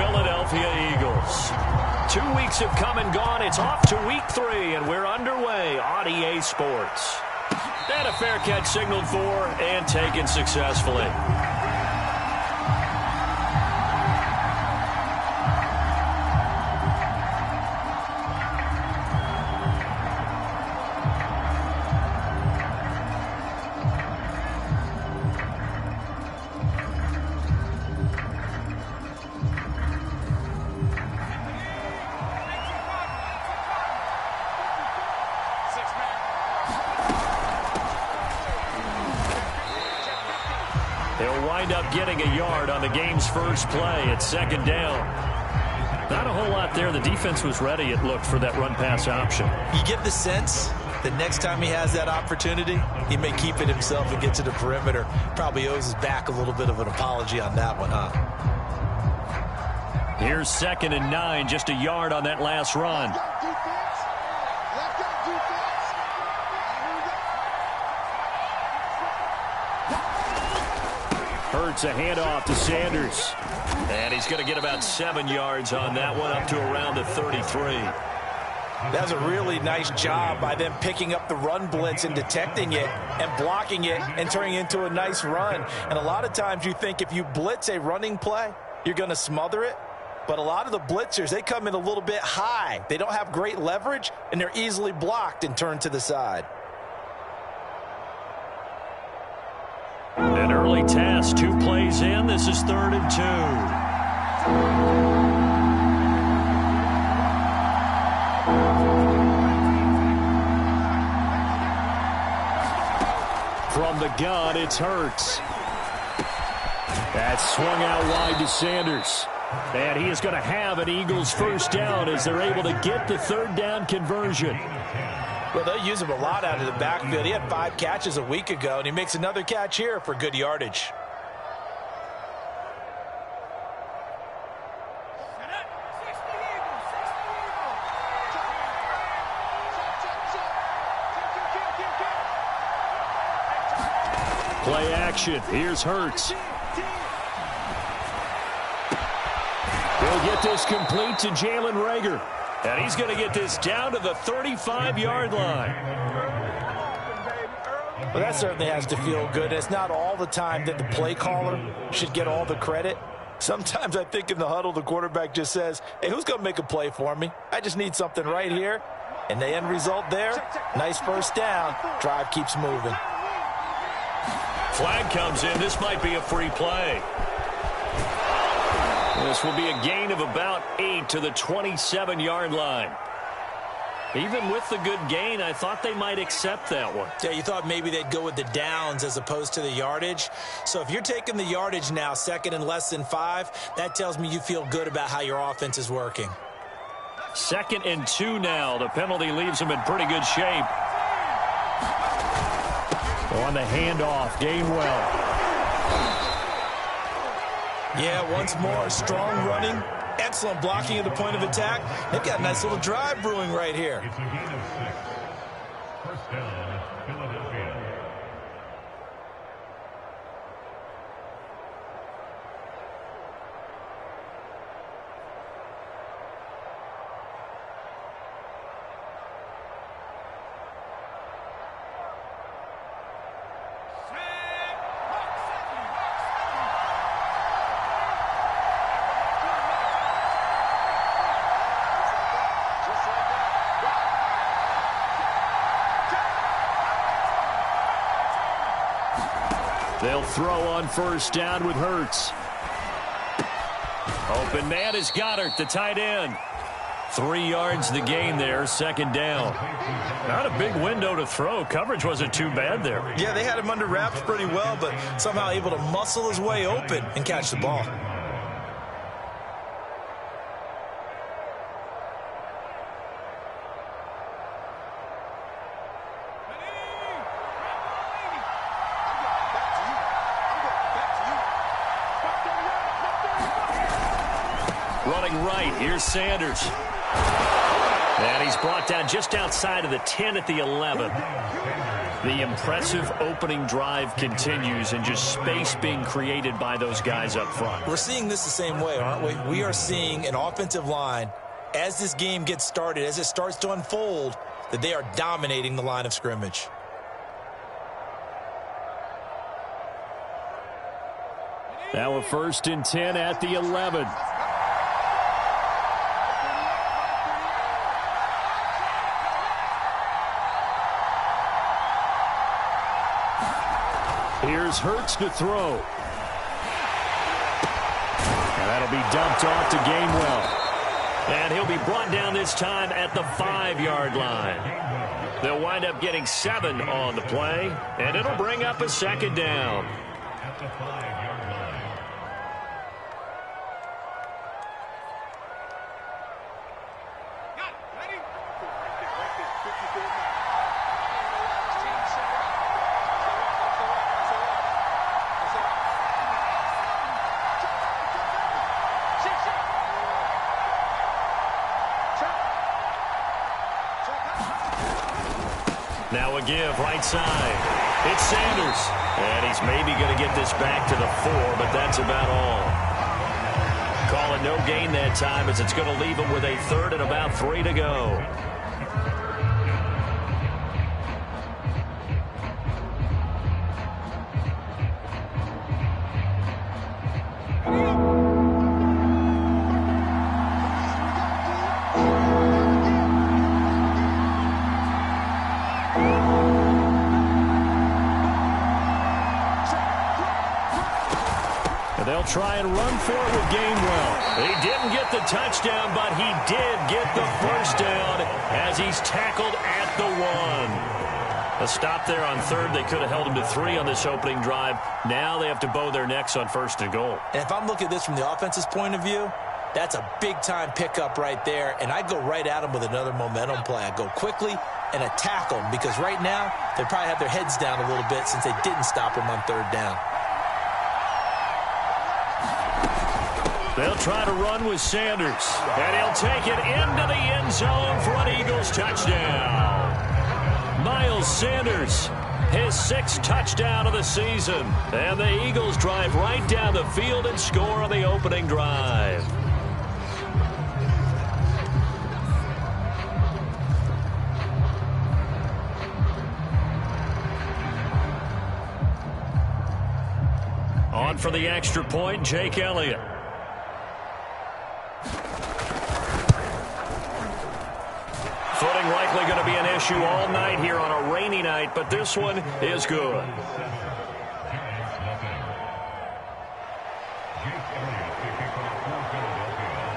Philadelphia Eagles. 2 weeks have come and gone. It's off to week 3, and we're underway on EA Sports. And a fair catch signaled for and taken successfully. They'll wind up getting a yard on the game's first play at second down. Not a whole lot there. The defense was ready, it looked, for that run-pass option. You get the sense that next time he has that opportunity, he may keep it himself and get to the perimeter. Probably owes his back a little bit of an apology on that one, huh? Here's 2nd and 9, just a yard on that last run. Hurts a handoff to Sanders. And he's going to get about 7 yards on that one, up to around the 33. That's a really nice job by them picking up the run blitz and detecting it and blocking it and turning it into a nice run. And a lot of times you think if you blitz a running play, you're going to smother it. But a lot of the blitzers, they come in a little bit high. They don't have great leverage, and they're easily blocked and turned to the side. An early test, 2 plays in. This is 3rd and 2. From the gun, it's Hurts. That's swung out wide to Sanders. And he is going to have an Eagles first down as they're able to get the 3rd down conversion. Well, they'll use him a lot out of the backfield. He had 5 catches a week ago, and he makes another catch here for good yardage. Play action. Here's Hurts. He'll get this complete to Jalen Reagor. And he's going to get this down to the 35-yard line. Well, that certainly has to feel good. It's not all the time that the play caller should get all the credit. Sometimes I think in the huddle, the quarterback just says, hey, who's going to make a play for me? I just need something right here. And the end result there, nice first down. Drive keeps moving. Flag comes in. This might be a free play. This will be a gain of about 8 to the 27-yard line. Even with the good gain, I thought they might accept that one. Yeah, you thought maybe they'd go with the downs as opposed to the yardage. So if you're taking the yardage now, 2nd and less than 5, that tells me you feel good about how your offense is working. 2nd and 2 now. The penalty leaves them in pretty good shape. On the handoff, Gainwell. Yeah, once more, strong running, excellent blocking at the point of attack. They've got a nice little drive brewing right here. First down, Philadelphia. They'll throw on first down with Hurts. Open man is Goddard, the tight end. 3 yards the gain there, 2nd down. Not a big window to throw. Coverage wasn't too bad there. Yeah, they had him under wraps pretty well, but somehow able to muscle his way open and catch the ball. Running right, here's Sanders. And he's brought down just outside of the 10 at the 11. The impressive opening drive continues and just space being created by those guys up front. We're seeing this the same way, aren't we? We are seeing an offensive line, as this game gets started, as it starts to unfold, that they are dominating the line of scrimmage. Now a 1st and 10 at the 11. Here's Hurts to throw. And that'll be dumped off to Gainwell. And he'll be brought down this time at the 5-yard line. They'll wind up getting 7 on the play, and it'll bring up a 2nd down. At the 5-yard line. Now a give, right side. It's Sanders. And he's maybe going to get this back to the 4, but that's about all. Calling no gain that time as it's going to leave him with a 3rd and about 3 to go. They'll try and run for it with Gainwell. He didn't get the touchdown, but he did get the 1st down as he's tackled at the 1. A stop there on 3rd. They could have held him to 3 on this opening drive. Now they have to bow their necks on 1st and goal. And if I'm looking at this from the offense's point of view, that's a big-time pickup right there, and I'd go right at him with another momentum play. I'd go quickly and attack them because right now they probably have their heads down a little bit since they didn't stop him on 3rd down. They'll try to run with Sanders, and he'll take it into the end zone for an Eagles touchdown. Miles Sanders, his 6th touchdown of the season, and the Eagles drive right down the field and score on the opening drive. On for the extra point, Jake Elliott. Footing likely going to be an issue all night here on a rainy night, but this one is good.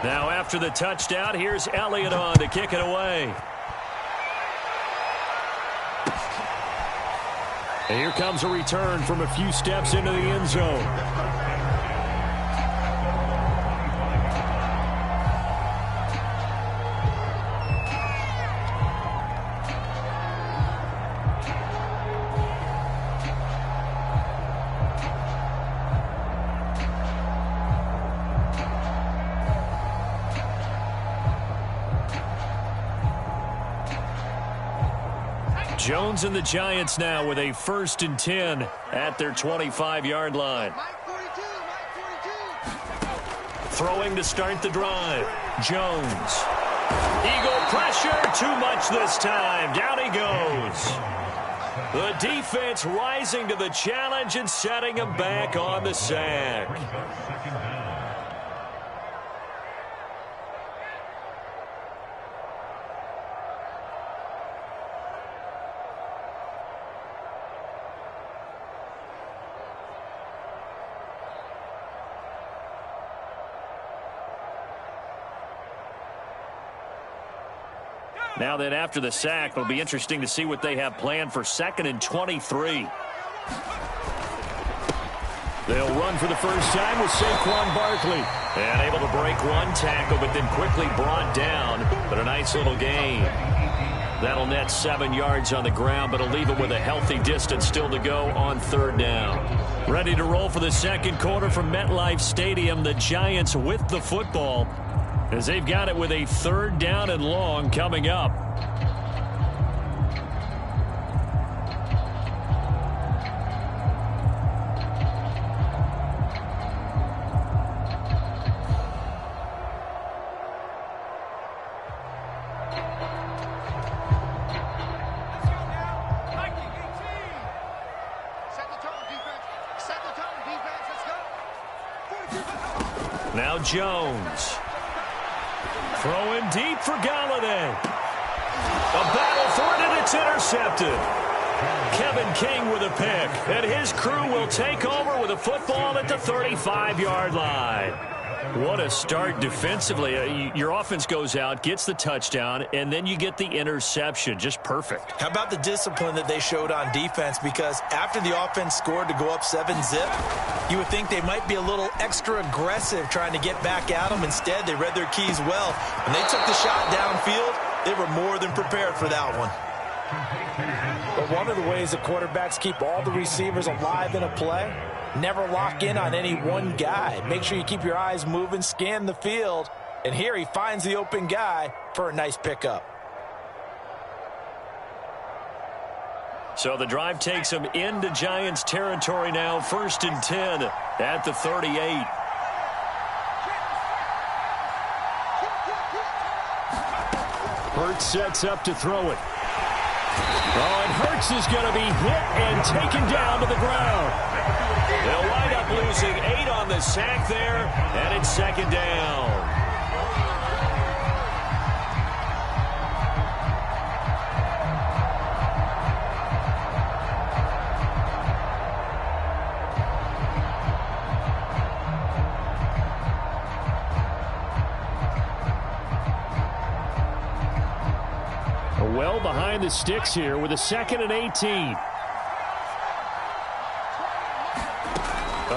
Now after the touchdown, here's Elliott on to kick it away. And here comes a return from a few steps into the end zone. Jones and the Giants now with a 1st and 10 at their 25-yard line. Throwing to start the drive. Jones. Eagle pressure, too much this time. Down he goes. The defense rising to the challenge and setting him back on the sack. Now then, after the sack, it'll be interesting to see what they have planned for 2nd and 23. They'll run for the first time with Saquon Barkley. And able to break one tackle, but then quickly brought down. But a nice little gain. That'll net 7 yards on the ground, but it'll leave it with a healthy distance still to go on 3rd down. Ready to roll for the 2nd quarter from MetLife Stadium. The Giants with the football, as they've got it with a 3rd down and long coming up. Jones. Throwing deep for Galladay. A battle for it, and it's intercepted. Kevin King with a pick, and his crew will take over with a football at the 35-yard line. What a start defensively. Your offense goes out, gets the touchdown, and then you get the interception. Just perfect. How about the discipline that they showed on defense? Because after the offense scored to go up 7-zip, you would think they might be a little extra aggressive trying to get back at them. Instead, they read their keys well. When they took the shot downfield, they were more than prepared for that one. But one of the ways that quarterbacks keep all the receivers alive in a play, never lock in on any one guy. Make sure you keep your eyes moving, scan the field. And here he finds the open guy for a nice pickup. So the drive takes him into Giants territory now. 1st and 10 at the 38. Hurts sets up to throw it. Oh, and Hurts is going to be hit and taken down to the ground. They'll wind up losing 8 on the sack there, and it's 2nd down. Well behind the sticks here with a 2nd and 18.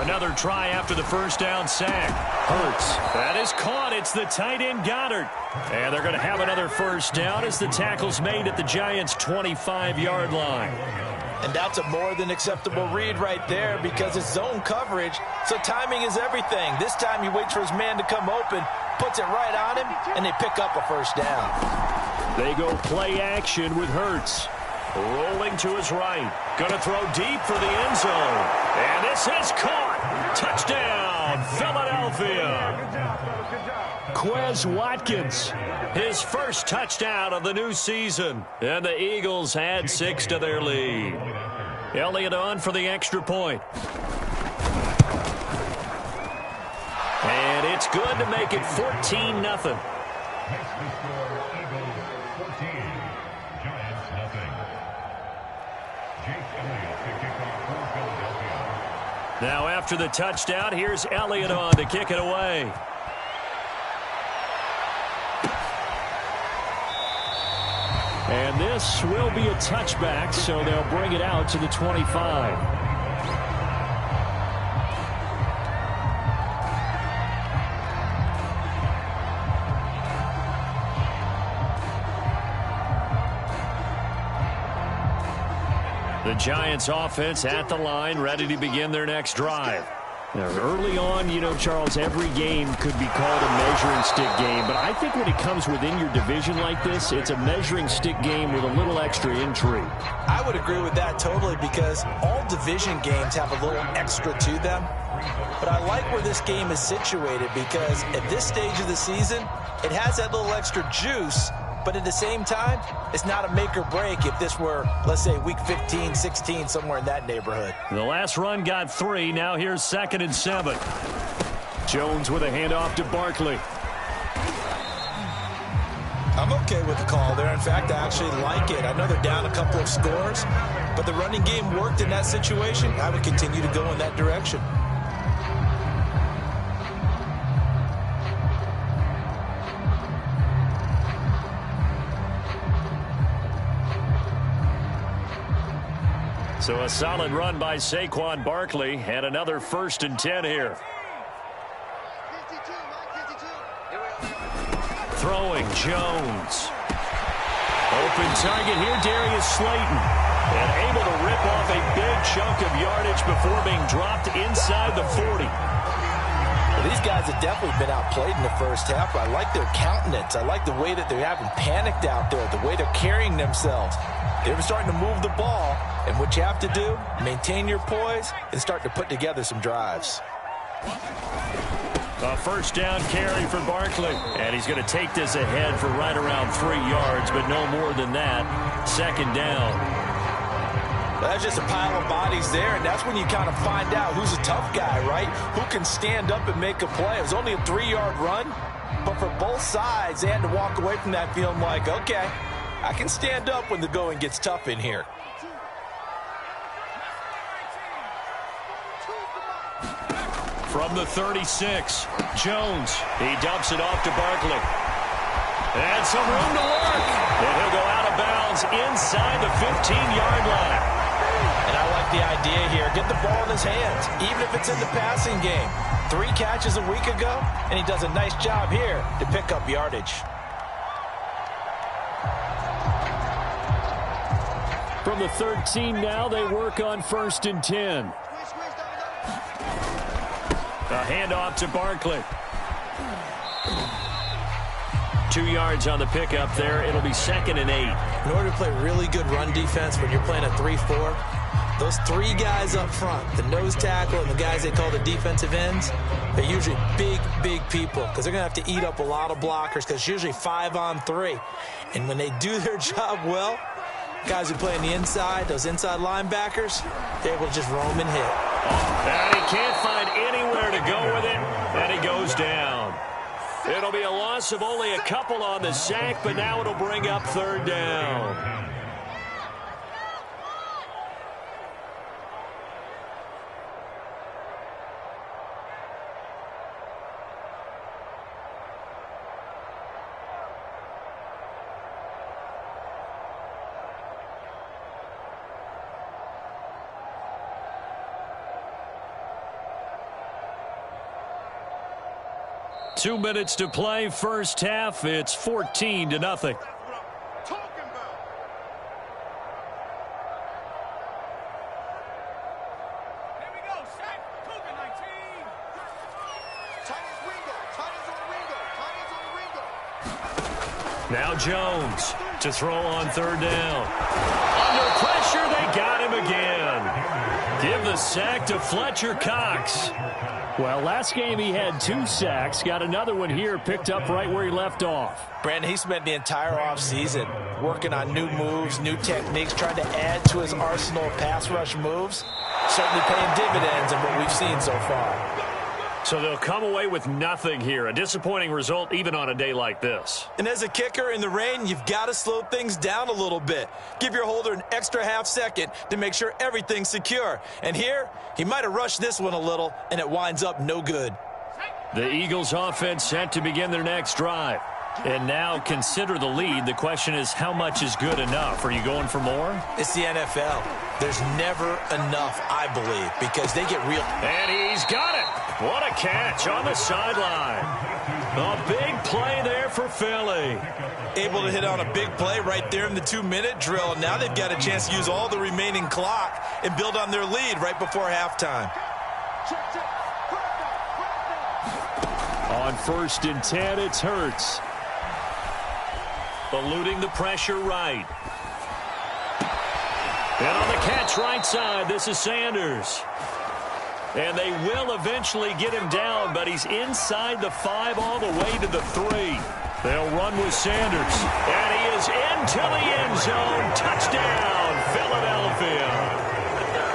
Another try after the first down sack. Hurts. That is caught. It's the tight end Goddard. And they're going to have another first down as the tackle's made at the Giants' 25-yard line. And that's a more than acceptable read right there because it's zone coverage, so timing is everything. This time he waits for his man to come open, puts it right on him, and they pick up a first down. They go play action with Hurts. Rolling to his right. Going to throw deep for the end zone. And this is caught. Touchdown, Philadelphia. Quez Watkins, his first touchdown of the new season. And the Eagles add 6 to their lead. Elliott on for the extra point. And it's good to make it 14-0. Now after the touchdown, here's Elliott on to kick it away. And this will be a touchback, so they'll bring it out to the 25. The Giants offense at the line, ready to begin their next drive. Now, early on, you know, Charles, every game could be called a measuring stick game. But I think when it comes within your division like this, it's a measuring stick game with a little extra intrigue. I would agree with that totally because all division games have a little extra to them. But I like where this game is situated because at this stage of the season, it has that little extra juice. But at the same time, it's not a make or break if this were, let's say, week 15, 16, somewhere in that neighborhood. The last run got 3. Now here's 2nd and 7. Jones with a handoff to Barkley. I'm okay with the call there. In fact, I actually like it. I know they're down a couple of scores, but the running game worked in that situation. I would continue to go in that direction. So a solid run by Saquon Barkley and another 1st and 10 here. Throwing Jones. Open target here, Darius Slayton. And able to rip off a big chunk of yardage before being dropped inside the 40. Well, these guys have definitely been outplayed in the first half. I like their countenance. I like the way that they haven't panicked out there, the way they're carrying themselves. They're starting to move the ball, and what you have to do, maintain your poise and start to put together some drives. A first down carry for Barkley, and he's going to take this ahead for right around 3 yards, but no more than that. 2nd down. That's just a pile of bodies there, and that's when you kind of find out who's a tough guy, right? Who can stand up and make a play. It was only a 3-yard run, but for both sides, they had to walk away from that feeling like, okay, I can stand up when the going gets tough in here. From the 36, Jones. He dumps it off to Barkley. And some room to work. And he'll go out of bounds inside the 15-yard line. And I like the idea here. Get the ball in his hands, even if it's in the passing game. 3 catches a week ago, and he does a nice job here to pick up yardage. From the 13 now, they work on 1st and 10. A handoff to Barkley. 2 yards on the pickup there. It'll be 2nd and 8. In order to play really good run defense when you're playing a 3-4, those 3 guys up front, the nose tackle and the guys they call the defensive ends, they're usually big, big people because they're going to have to eat up a lot of blockers because it's usually 5-on-3. And when they do their job well, guys who play on the inside, those inside linebackers, they're able to just roam and hit. And he can't find anywhere to go with it, and he goes down. It'll be a loss of only a couple on the sack, but now it'll bring up 3rd down. Two minutes to play, first half. It's 14-0. Now Jones to throw on 3rd down. Under pressure, they got him again. Give the sack to Fletcher Cox. Well, last game he had 2 sacks. Got another one here, picked up right where he left off. Brandon, he spent the entire offseason working on new moves, new techniques, trying to add to his arsenal of pass rush moves. Certainly paying dividends in what we've seen so far. So they'll come away with nothing here. A disappointing result even on a day like this. And as a kicker in the rain, you've got to slow things down a little bit. Give your holder an extra half second to make sure everything's secure. And here, he might have rushed this one a little, and it winds up no good. The Eagles offense set to begin their next drive. And now consider the lead. The question is, how much is good enough? Are you going for more? It's the NFL. There's never enough, I believe, because they get real. And he's got it. What a catch on the sideline. A big play there for Philly. Able to hit on a big play right there in the 2-minute drill. And now they've got a chance to use all the remaining clock and build on their lead right before halftime. On 1st and 10, it's Hurts. Eluding the pressure right. And on the catch right side, this is Sanders. And they will eventually get him down, but he's inside the 5 all the way to the 3. They'll run with Sanders. And he is into the end zone. Touchdown, Philadelphia.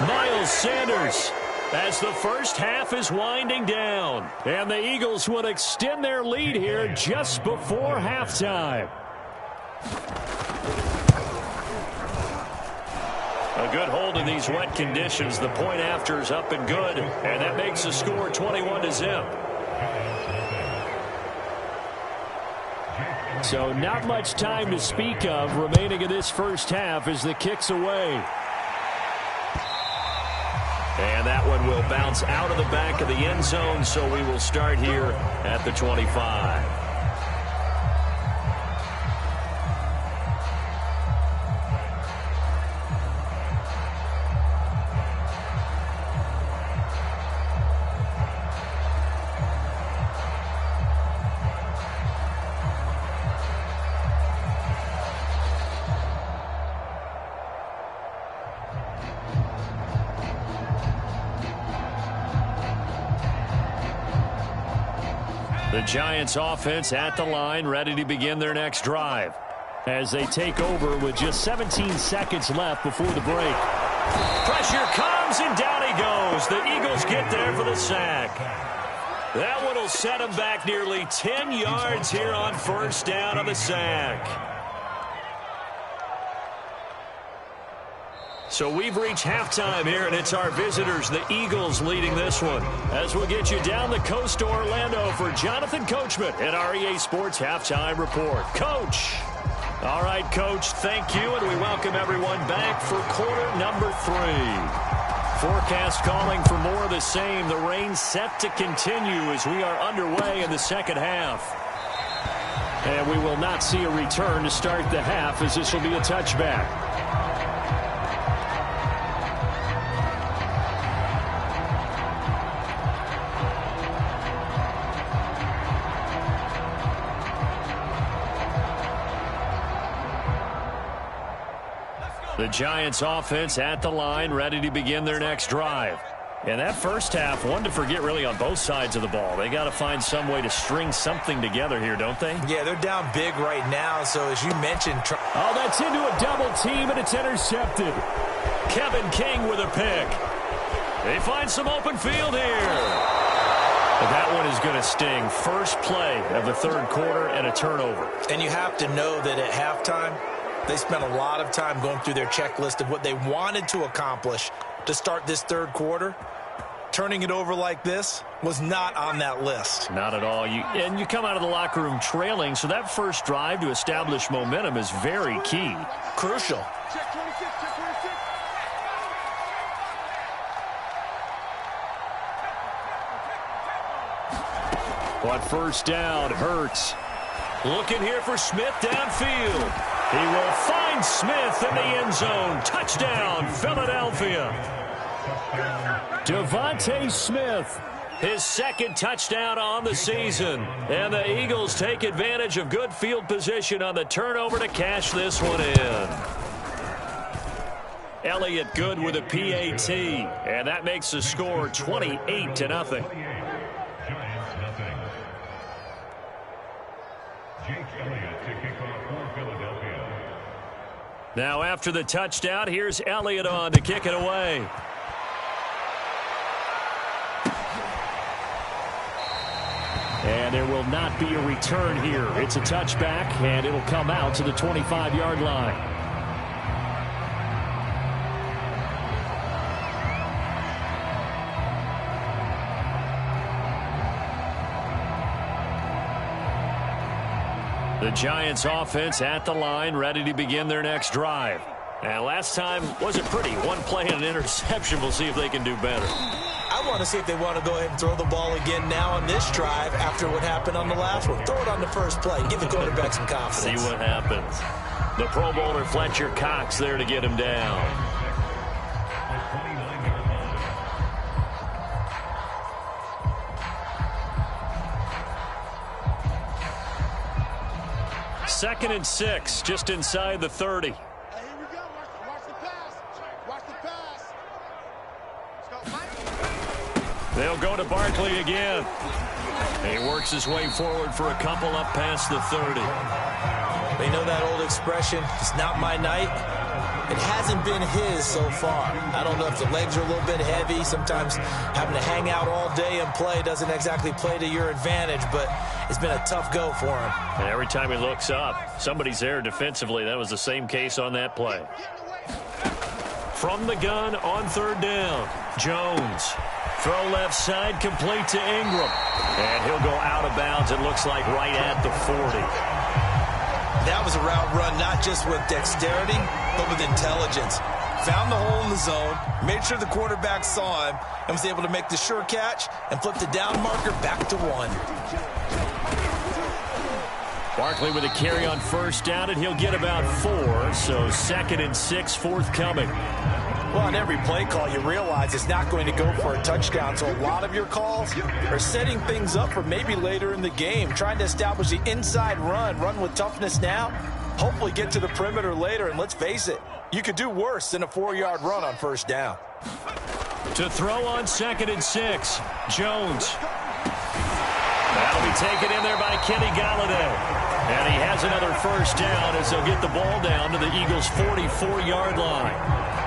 Miles Sanders as the first half is winding down. And the Eagles will extend their lead here just before halftime. A good hold in these wet conditions. The point after is up and good, and that makes the score 21-0. So not much time to speak of remaining in this first half as the kick's away. And that one will bounce out of the back of the end zone, so we will start here at the 25. The Giants offense at the line, ready to begin their next drive as they take over with just 17 seconds left before the break. Pressure comes, and down he goes. The Eagles get there for the sack. That one will set him back nearly 10 yards here on first down on the sack. So we've reached halftime here, and it's our visitors, the Eagles, leading this one. As we'll get you down the coast to Orlando for Jonathan Coachman at our EA Sports Halftime Report. Coach. All right, Coach, thank you, and we welcome everyone back for quarter number 3. Forecast calling for more of the same. The rain set to continue as we are underway in the second half. And we will not see a return to start the half, as this will be a touchback. The Giants offense at the line, ready to begin their next drive. And that first half, one to forget really on both sides of the ball. They got to find some way to string something together here, don't they? Yeah, they're down big right now, so as you mentioned... Oh, that's into a double team, and it's intercepted. Kevin King with a pick. They find some open field here. But that one is going to sting. First play of the third quarter and a turnover. And you have to know that at halftime, they spent a lot of time going through their checklist of what they wanted to accomplish to start this third quarter. Turning it over like this was not on that list. Not at all. And you come out of the locker room trailing, so that first drive to establish momentum is very key. Crucial. But first down, Hurts. Looking here for Smith downfield. He will find Smith in the end zone. Touchdown, Philadelphia. Devontae Smith, his second touchdown on the season. And the Eagles take advantage of good field position on the turnover to cash this one in. Elliott good with a PAT. And that makes the score 28-0. Giants nothing. Jake Elliott to kick off for Philadelphia. Now after the touchdown, here's Elliott on to kick it away. And there will not be a return here. It's a touchback, and it'll come out to the 25-yard line. The Giants offense at the line, ready to begin their next drive. And last time wasn't pretty. One play and an interception. We'll see if they can do better. I want to see if they want to go ahead and throw the ball again now on this drive after what happened on the last one. Throw it on the first play. Give the quarterback some confidence. See what happens. The Pro Bowler Fletcher Cox there to get him down. Second and 6, just inside the 30. Hey, here we go. Watch the pass. Watch the pass. They'll go to Barkley again. He works his way forward for a couple up past the 30. They know that old expression, it's not my night. It hasn't been his so far. I don't know if the legs are a little bit heavy. Sometimes having to hang out all day and play doesn't exactly play to your advantage, but it's been a tough go for him. And every time he looks up, somebody's there defensively. That was the same case on that play. From the gun on third down, Jones. Throw left side, complete to Ingram. And he'll go out of bounds, it looks like, right at the 40. That was a route run not just with dexterity, but with intelligence. Found the hole in the zone, made sure the quarterback saw him, and was able to make the sure catch and flip the down marker back to 1. Barkley with a carry on first down, and he'll get about 4, so second and 6 forthcoming. Well, on every play call, you realize it's not going to go for a touchdown, so a lot of your calls are setting things up for maybe later in the game, trying to establish the inside run with toughness now, hopefully get to the perimeter later, and let's face it, you could do worse than a 4-yard run on first down. To throw on second and 6, Jones. That'll be taken in there by Kenny Galladay. And he has another first down as they'll get the ball down to the Eagles' 44-yard line.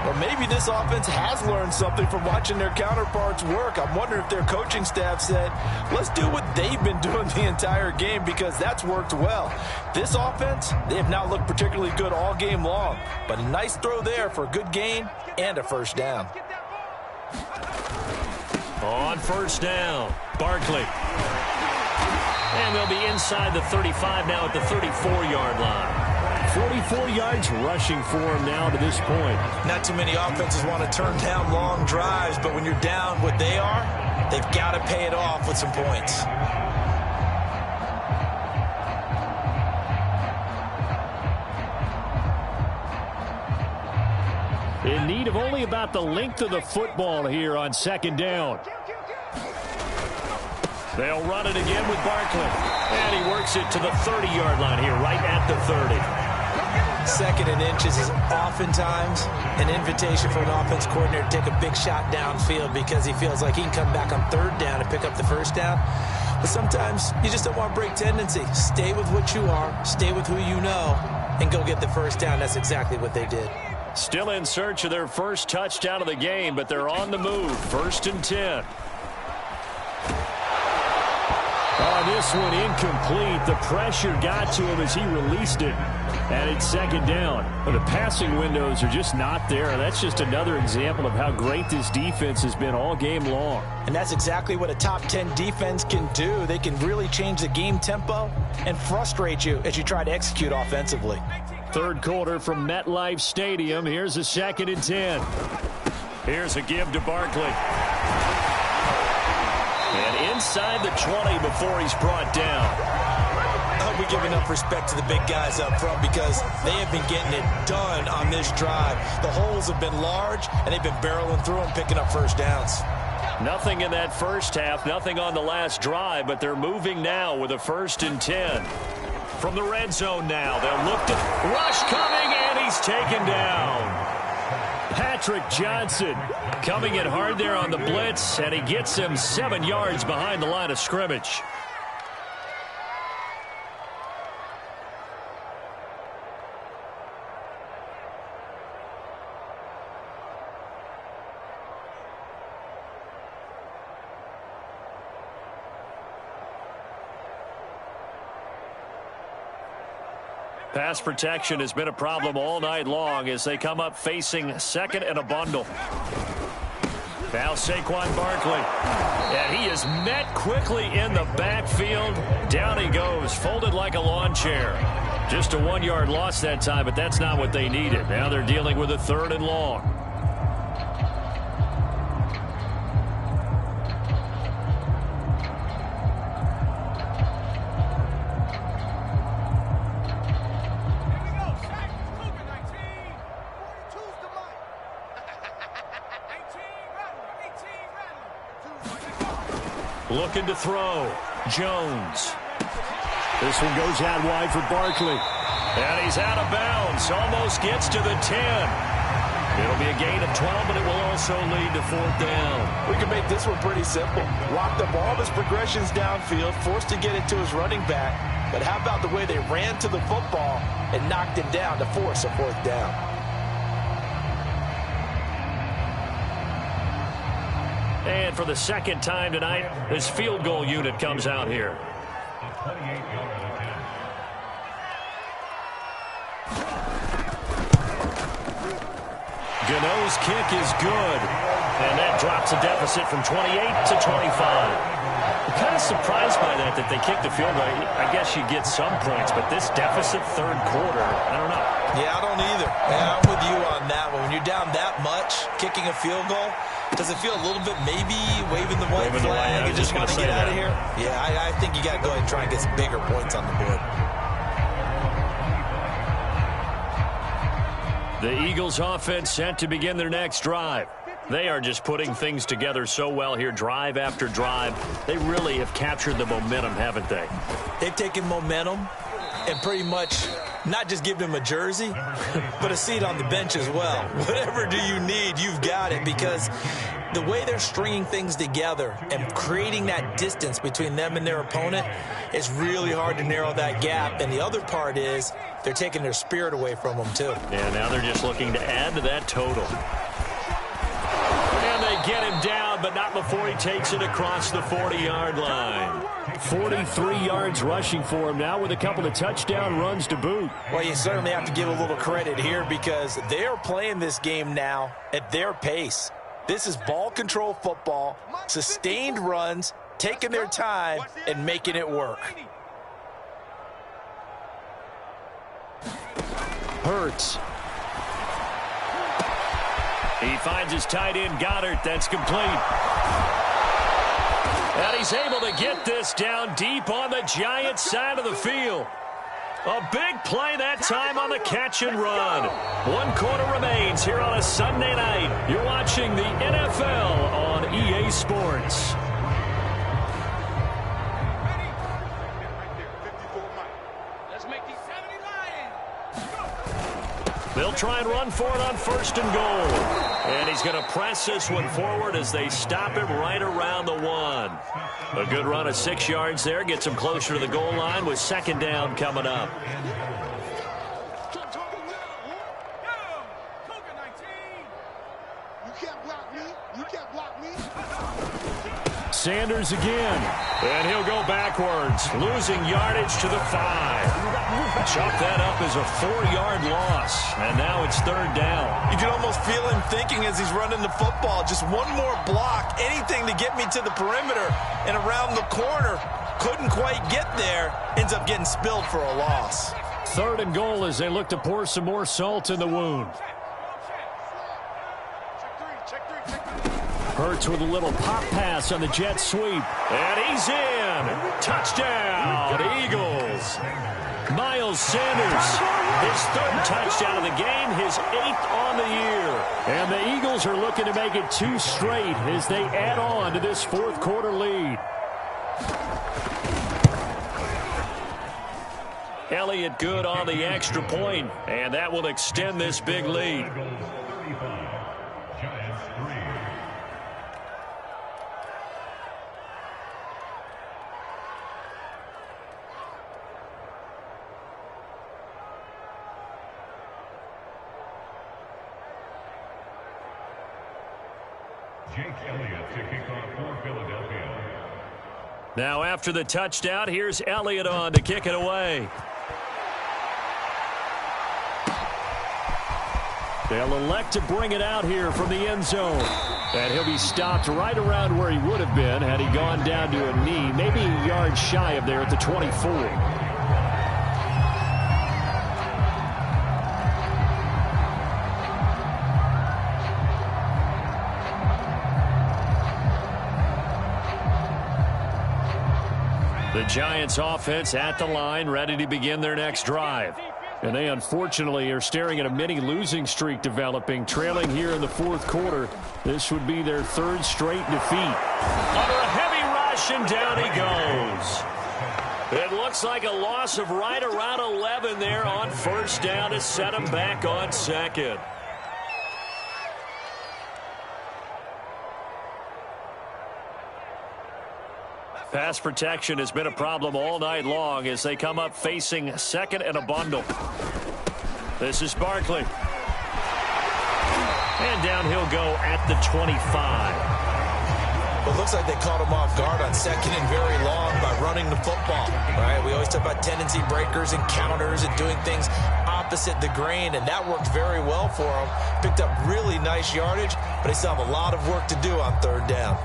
Well, maybe this offense has learned something from watching their counterparts work. I'm wondering if their coaching staff said, let's do what they've been doing the entire game, because that's worked well. This offense, they have not looked particularly good all game long, but a nice throw there for a good gain and a first down. On first down, Barkley. And they'll be inside the 35 now at the 34-yard line. 44 yards rushing for him now to this point. Not too many offenses want to turn down long drives, but when you're down what they are, they've got to pay it off with some points. In need of only about the length of the football here on second down. They'll run it again with Barkley. And he works it to the 30-yard line here, right at the 30. Second and inches is oftentimes an invitation for an offense coordinator to take a big shot downfield because he feels like he can come back on third down and pick up the first down. But sometimes you just don't want to break tendency. Stay with what you are, stay with who you know, and go get the first down. That's exactly what they did. Still in search of their first touchdown of the game, but they're on the move. 1st and 10. Oh, this one incomplete. The pressure got to him as he released it. And it's second down. But the passing windows are just not there. That's just another example of how great this defense has been all game long. And that's exactly what a top 10 defense can do. They can really change the game tempo and frustrate you as you try to execute offensively. Third quarter from MetLife Stadium. Here's a 2nd and 10. Here's a give to Barkley. And inside the 20 before he's brought down. I hope we give enough respect to the big guys up front because they have been getting it done on this drive. The holes have been large, and they've been barreling through them, picking up first downs. Nothing in that first half, nothing on the last drive, but they're moving now with a 1st and 10. From the red zone now, they'll look to rush coming, and he's taken down. Patrick Johnson coming in hard there on the blitz, and he gets him 7 yards behind the line of scrimmage. Pass protection has been a problem all night long as they come up facing second and a bundle. Now Saquon Barkley. And he is met quickly in the backfield. Down he goes, folded like a lawn chair. Just a 1-yard loss that time, but that's not what they needed. Now they're dealing with a 3rd and long. Looking to throw. Jones. This one goes out wide for Barkley. And he's out of bounds. Almost gets to the 10. It'll be a gain of 12, but it will also lead to 4th down. We can make this one pretty simple. Locked up all of his progressions downfield, forced to get it to his running back. But how about the way they ran to the football and knocked him down to force a 4th down? And for the second time tonight, this field goal unit comes out here. Gano's kick is good. And that drops a deficit from 28 to 25. I'm kind of surprised by that they kicked the field goal. I guess you get some points, but this deficit 3rd quarter, I don't know. Yeah, I don't either. And I'm with you on that one. When you're down that much, kicking a field goal, does it feel a little bit maybe waving the white flag and just want to get out of here? Yeah, I think you got to go ahead and try and get some bigger points on the board. The Eagles offense set to begin their next drive. They are just putting things together so well here, drive after drive. They really have captured the momentum, haven't they? They've taken momentum and pretty much not just give him a jersey, but a seat on the bench as well. Whatever do you need, you've got it, because the way they're stringing things together and creating that distance between them and their opponent, it's really hard to narrow that gap. And the other part is they're taking their spirit away from them, too. Yeah, now they're just looking to add to that total. And they get him down, but not before he takes it across the 40-yard line. 43 yards rushing for him now with a couple of touchdown runs to boot. Well, you certainly have to give a little credit here because they're playing this game now at their pace. This is ball control football, sustained runs, taking their time and making it work. Hurts. He finds his tight end, Goddard. That's complete. And he's able to get this down deep on the Giants' side of the field. A big play that time on the catch and run. 1 quarter remains here on a Sunday night. You're watching the NFL on EA Sports. They'll try and run for it on 1st and goal. And he's going to press this one forward as they stop him right around the 1. A good run of 6 yards there. Gets him closer to the goal line with 2nd down coming up. Sanders again. And he'll go backwards, losing yardage to the 5. Chalk that up as a 4-yard loss. And now it's 3rd down. You can almost feel him thinking as he's running the football. Just one more block, anything to get me to the perimeter and around the corner. Couldn't quite get there. Ends up getting spilled for a loss. 3rd and goal as they look to pour some more salt in the wound. Hurts with a little pop pass on the jet sweep. And he's in. Touchdown, Eagles. Miles Sanders, his 3rd touchdown of the game, his 8th on the year. And the Eagles are looking to make it 2 straight as they add on to this 4th quarter lead. Elliott good on the extra point, and that will extend this big lead. Now after the touchdown, here's Elliott on to kick it away. They'll elect to bring it out here from the end zone. And he'll be stopped right around where he would have been had he gone down to a knee, maybe a yard shy of there at the 24. The Giants offense at the line, ready to begin their next drive. And they unfortunately are staring at a mini losing streak developing, trailing here in the 4th quarter. This would be their 3rd straight defeat. Under a heavy rush, and down he goes. It looks like a loss of right around 11 there on 1st down to set him back on 2nd. Pass protection has been a problem all night long as they come up facing 2nd and a bundle. This is Barkley. And down he'll go at the 25. Well, it looks like they caught him off guard on 2nd and very long by running the football. Right? We always talk about tendency breakers and counters and doing things opposite the grain, and that worked very well for them. Picked up really nice yardage, but they still have a lot of work to do on 3rd down.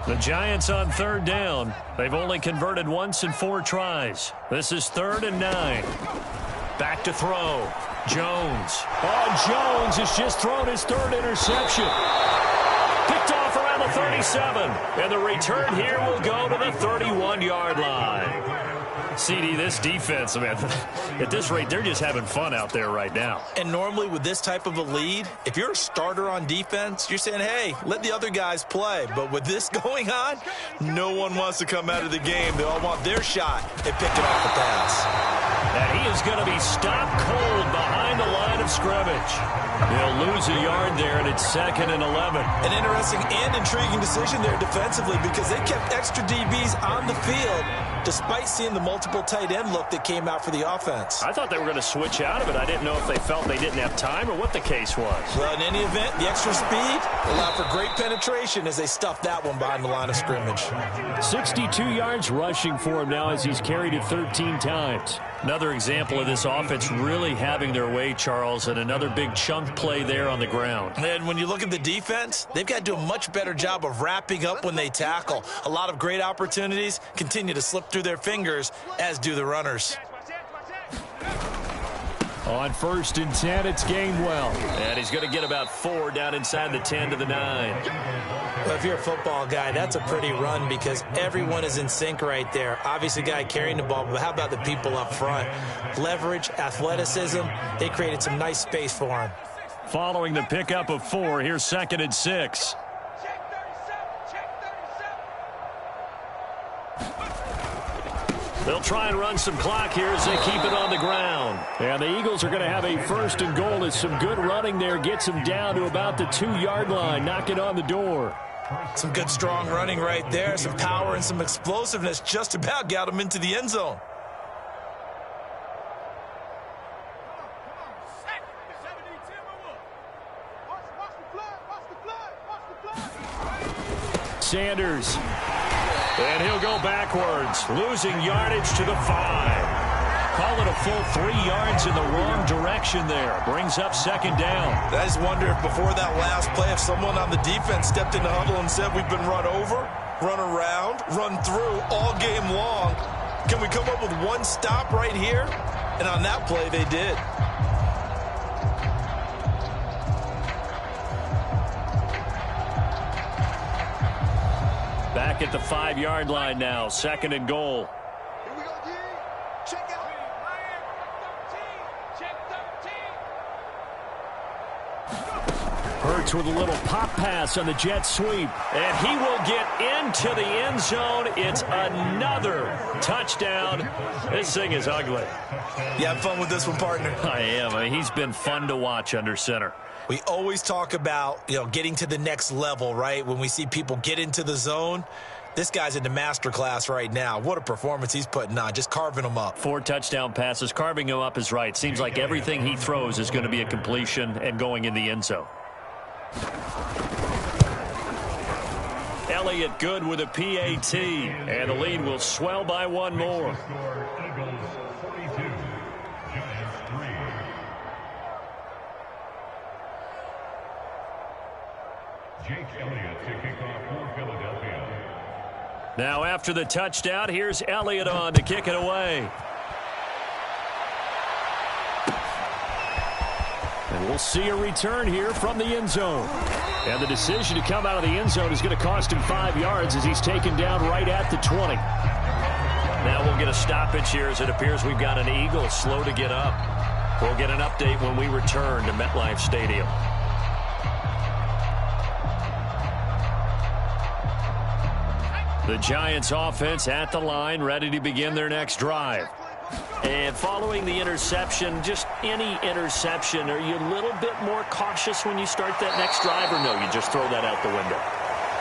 The Giants on 3rd down. They've only converted once in 4 tries. This is 3rd and 9. Back to throw. Jones. Oh, Jones has just thrown his 3rd interception. Picked off around the 37. And the return here will go to the 31-yard line. CD, this defense, man, at this rate, they're just having fun out there right now. And normally with this type of a lead, if you're a starter on defense, you're saying, hey, let the other guys play. But with this going on, no one wants to come out of the game. They all want their shot at picking off the pass. And he is going to be stopped cold behind the line of scrimmage. He'll lose a yard there, and it's 2nd and 11. An interesting and intriguing decision there defensively because they kept extra DBs on the field despite seeing the multiple tight end look that came out for the offense. I thought they were going to switch out of it. I didn't know if they felt they didn't have time or what the case was. Well, in any event, the extra speed allowed for great penetration as they stuffed that one behind the line of scrimmage. 62 yards rushing for him now as he's carried it 13 times. Another example of this offense really having their way, Charles, and another big chunk play there on the ground. And when you look at the defense, they've got to do a much better job of wrapping up when they tackle. A lot of great opportunities continue to slip through their fingers, as do the runners. On 1st and 10, it's Gainwell. And he's going to get about 4 down inside the 10 to the 9. Well, if you're a football guy, that's a pretty run because everyone is in sync right there. Obviously, the guy carrying the ball, but how about the people up front? Leverage, athleticism, they created some nice space for him. Following the pickup of 4, here's 2nd and 6. They'll try and run some clock here as they keep it on the ground. And the Eagles are going to have a 1st and goal as some good running there gets them down to about the 2-yard line. Knock it on the door. Some good strong running right there. Some power and some explosiveness just about got them into the end zone. Sanders. And he'll go backwards, losing yardage to the 5. Call it a full 3 yards in the wrong direction there. Brings up 2nd down. I just wonder if before that last play, if someone on the defense stepped in the huddle and said, we've been run over, run around, run through all game long. Can we come up with one stop right here? And on that play, they did. Back at the 5-yard line now, 2nd and goal. Here we go, D. Check out. Check 13. Hurts with a little pop pass on the jet sweep. And he will get into the end zone. It's another touchdown. This thing is ugly. You have fun with this one, partner? I am. I mean, he's been fun to watch under center. We always talk about, getting to the next level, right? When we see people get into the zone, this guy's in the master class right now. What a performance he's putting on, just carving them up. 4 touchdown passes. Carving him up is right. Seems like everything he throws is going to be a completion and going in the end zone. Elliott good with a PAT, and the lead will swell by 1 more. Jake Elliott to kick off for Philadelphia. Now after the touchdown, here's Elliott on to kick it away. And we'll see a return here from the end zone. And the decision to come out of the end zone is going to cost him 5 yards as he's taken down right at the 20. Now we'll get a stoppage here as it appears we've got an Eagle slow to get up. We'll get an update when we return to MetLife Stadium. The Giants offense at the line, ready to begin their next drive. And following the interception, just any interception, are you a little bit more cautious when you start that next drive, or no, you just throw that out the window?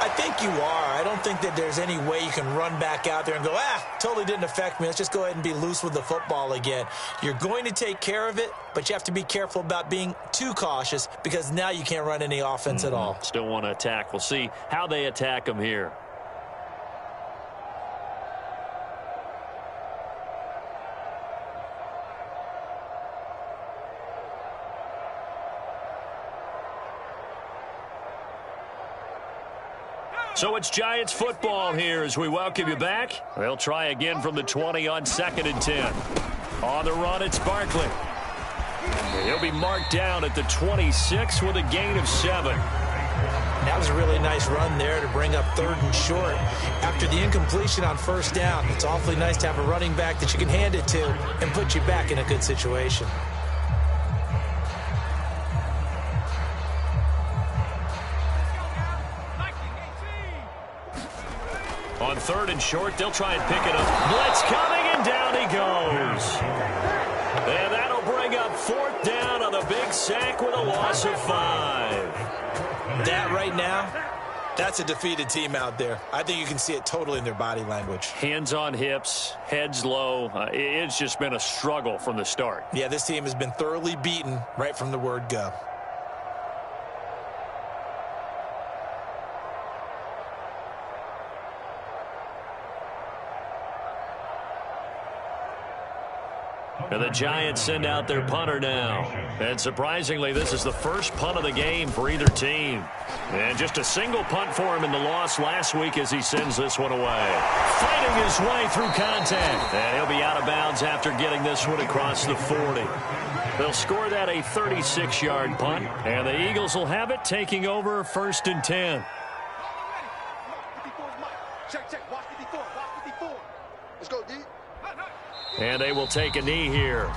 I think you are. I don't think that there's any way you can run back out there and go, totally didn't affect me. Let's just go ahead and be loose with the football again. You're going to take care of it, but you have to be careful about being too cautious because now you can't run any offense at all. Still want to attack. We'll see how they attack them here. So it's Giants football here as we welcome you back. They'll try again from the 20 on 2nd and 10. On the run, it's Barkley. He'll be marked down at the 26 with a gain of 7. And that was a really nice run there to bring up 3rd and short. After the incompletion on 1st down, it's awfully nice to have a running back that you can hand it to and put you back in a good situation. On 3rd and short, they'll try and pick it up. Blitz coming, and down he goes. And that'll bring up 4th down on the big sack with a loss of 5. That right now, that's a defeated team out there. I think you can see it totally in their body language. Hands on hips, heads low. It's just been a struggle from the start. Yeah, this team has been thoroughly beaten right from the word go. And the Giants send out their punter now. And surprisingly, this is the first punt of the game for either team. And just a single punt for him in the loss last week as he sends this one away. Fighting his way through contact. And he'll be out of bounds after getting this one across the 40. They'll score that a 36-yard punt. And the Eagles will have it, taking over 1st and 10. Check. Watch 54. Watch 54. Let's go, D. And they will take a knee here.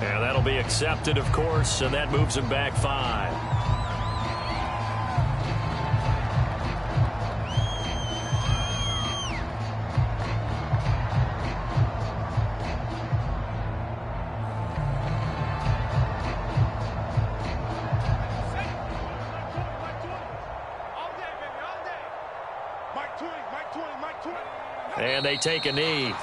And that'll be accepted, of course, and that moves him back 5. And they take a knee.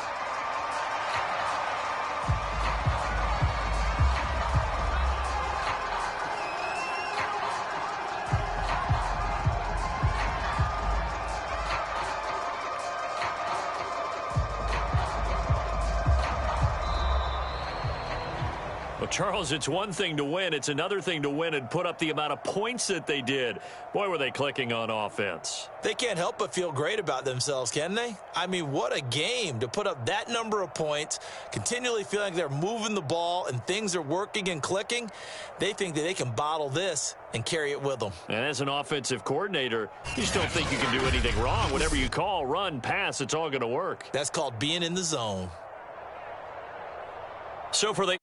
Well, Charles, it's one thing to win. It's another thing to win and put up the amount of points that they did. Boy, were they clicking on offense. They can't help but feel great about themselves, can they? I mean, what a game to put up that number of points, continually feeling like they're moving the ball and things are working and clicking. They think that they can bottle this and carry it with them. And as an offensive coordinator, you just don't think you can do anything wrong. Whatever you call, run, pass, it's all going to work. That's called being in the zone. So for the